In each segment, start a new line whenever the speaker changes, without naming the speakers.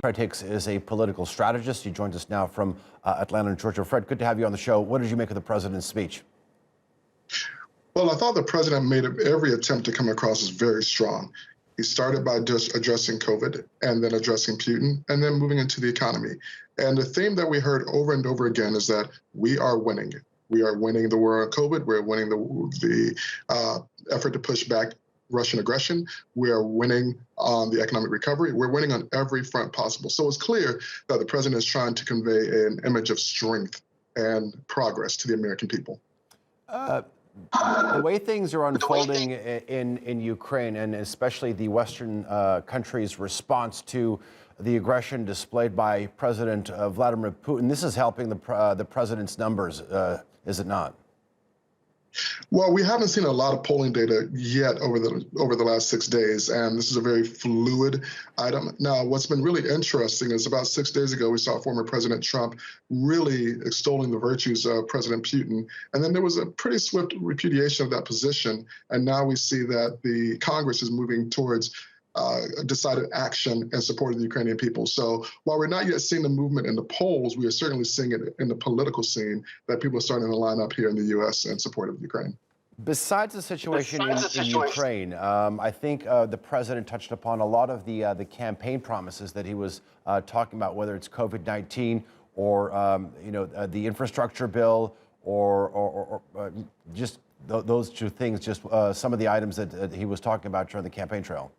Fred Hicks is a political strategist. He joins us now from Atlanta, Georgia. Fred, good to have you on the show. What did you make of the president's speech?
Well, I thought the president made every attempt to come across as very strong. He started by just addressing COVID and then addressing Putin and then moving into the economy. And the theme that we heard over and over again is that we are winning. We are winning the war on COVID. We're winning the effort to push back Russian aggression. We are winning on the economic recovery. We're winning on every front possible. So it's clear that the president is trying to convey an image of strength and progress to the American people.
The way things are unfolding in Ukraine, and especially the Western countries' response to the aggression displayed by President Vladimir Putin, this is helping the president's numbers, is it not?
Well, we haven't seen a lot of polling data yet over the last 6 days, and this is a very fluid item. Now, what's been really interesting is about 6 days ago, we saw former President Trump really extolling the virtues of President Putin, and then there was a pretty swift repudiation of that position, and now we see that the Congress is moving towards decided action in support of the Ukrainian people. So while we're not yet seeing the movement in the polls, we are certainly seeing it in the political scene that people are starting to line up here in the U.S. in support of Ukraine.
Besides the situation in Ukraine, I think the president touched upon a lot of the campaign promises that he was talking about, whether it's COVID-19 or the infrastructure bill or just those two things, just some of the items that he was talking about during the campaign trail.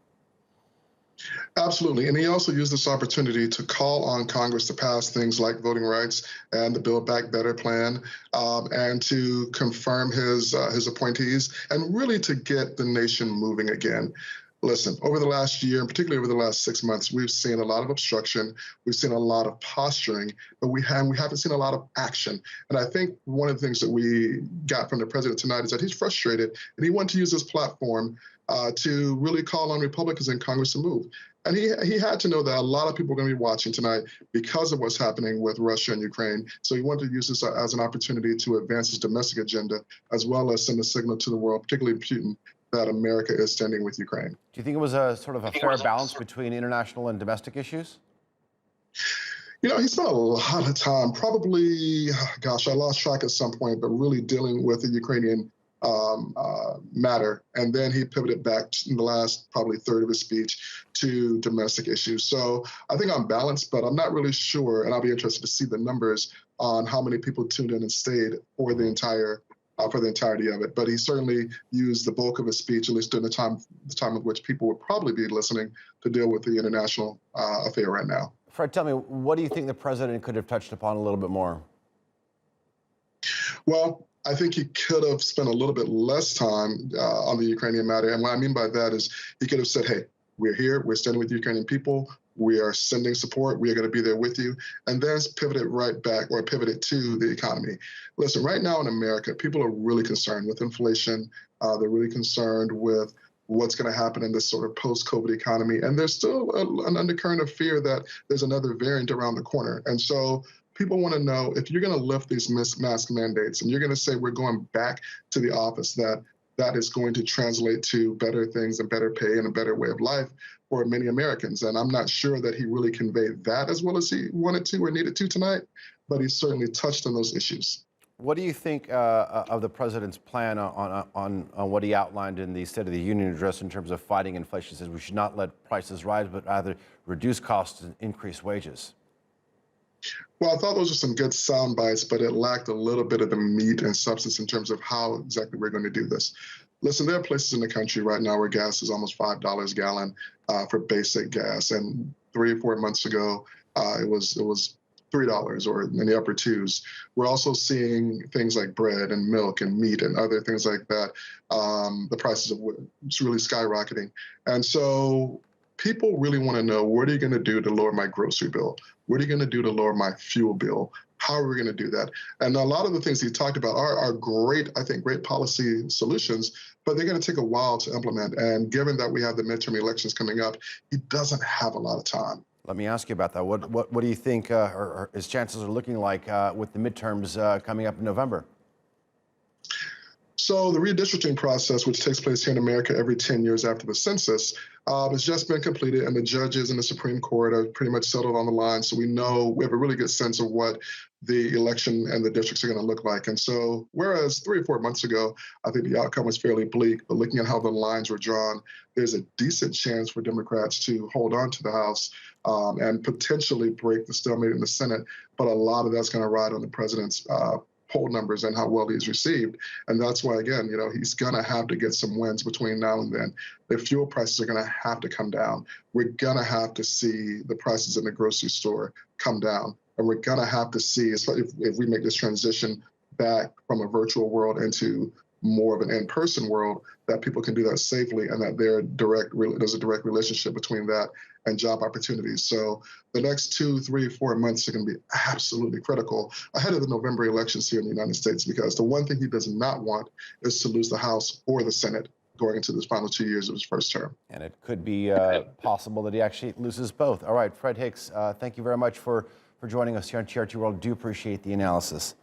Absolutely. And he also used this opportunity to call on Congress to pass things like voting rights and the Build Back Better plan, and to confirm his appointees and really to get the nation moving again. Listen, over the last year, and particularly over the last 6 months, we've seen a lot of obstruction. We've seen a lot of posturing, but we haven't seen a lot of action. And I think one of the things that we got from the president tonight is that he's frustrated, and he wanted to use this platform to really call on Republicans in Congress to move. And he had to know that a lot of people are going to be watching tonight because of what's happening with Russia and Ukraine. So he wanted to use this as an opportunity to advance his domestic agenda, as well as send a signal to the world, particularly Putin, that America is standing with Ukraine.
Do you think it was a sort of a fair balance between international and domestic issues?
You know, he spent a lot of time, probably, gosh, I lost track at some point, but really dealing with the Ukrainian matter. And then he pivoted back in the last probably third of his speech to domestic issues. So I think I'm balanced, but I'm not really sure. And I'll be interested to see the numbers on how many people tuned in and stayed for the entirety of it. But he certainly used the bulk of his speech, at least during the time with which people would probably be listening, to deal with the international affair right now.
Fred, tell me, what do you think the president could have touched upon a little bit more?
Well, I think he could have spent a little bit less time on the Ukrainian matter. And what I mean by that is he could have said, hey, we're here, we're standing with the Ukrainian people, we are sending support, we are going to be there with you, and then pivoted right back or pivoted to the economy. Listen, right now in America, people are really concerned with inflation. They're really concerned with what's going to happen in this sort of post-COVID economy. And there's still an undercurrent of fear that there's another variant around the corner. And so people want to know, if you're going to lift these mask mandates and you're going to say we're going back to the office, that is going to translate to better things and better pay and a better way of life for many Americans. And I'm not sure that he really conveyed that as well as he wanted to or needed to tonight, but he certainly touched on those issues.
What do you think of the president's plan on what he outlined in the State of the Union address in terms of fighting inflation? He says we should not let prices rise, but rather reduce costs and increase wages.
Well, I thought those were some good sound bites, but it lacked a little bit of the meat and substance in terms of how exactly we're going to do this. Listen, there are places in the country right now where gas is almost $5 a gallon for basic gas. And 3 or 4 months ago, it was $3 or in the upper twos. We're also seeing things like bread and milk and meat and other things like that. The prices of it's really skyrocketing. And so people really want to know, what are you going to do to lower my grocery bill? What are you going to do to lower my fuel bill? How are we going to do that? And a lot of the things he talked about are great, I think, great policy solutions, but they're going to take a while to implement. And given that we have the midterm elections coming up, he doesn't have a lot of time.
Let me ask you about that. What do you think his chances are looking like with the midterms coming up in November?
So the redistricting process, which takes place here in America every 10 years after the census, has just been completed, and the judges in the Supreme Court are pretty much settled on the line. So we have a really good sense of what the election and the districts are going to look like. And so, whereas 3 or 4 months ago, I think the outcome was fairly bleak, but looking at how the lines were drawn, there's a decent chance for Democrats to hold on to the House and potentially break the stalemate in the Senate. But a lot of that's going to ride on the president's poll numbers and how well he's received. And that's why, again, he's going to have to get some wins between now and then. The fuel prices are going to have to come down. We're going to have to see the prices in the grocery store come down. And we're going to have to see, if we make this transition back from a virtual world into more of an in-person world, that people can do that safely and that there's a direct relationship between that and job opportunities. So the next 2, 3, 4 months are going to be absolutely critical ahead of the November elections here in the United States, because the one thing he does not want is to lose the House or the Senate going into the final 2 years of his first term.
And it could be possible that he actually loses both. All right, Fred Hicks, thank you very much for joining us here on TRT World. Do appreciate the analysis.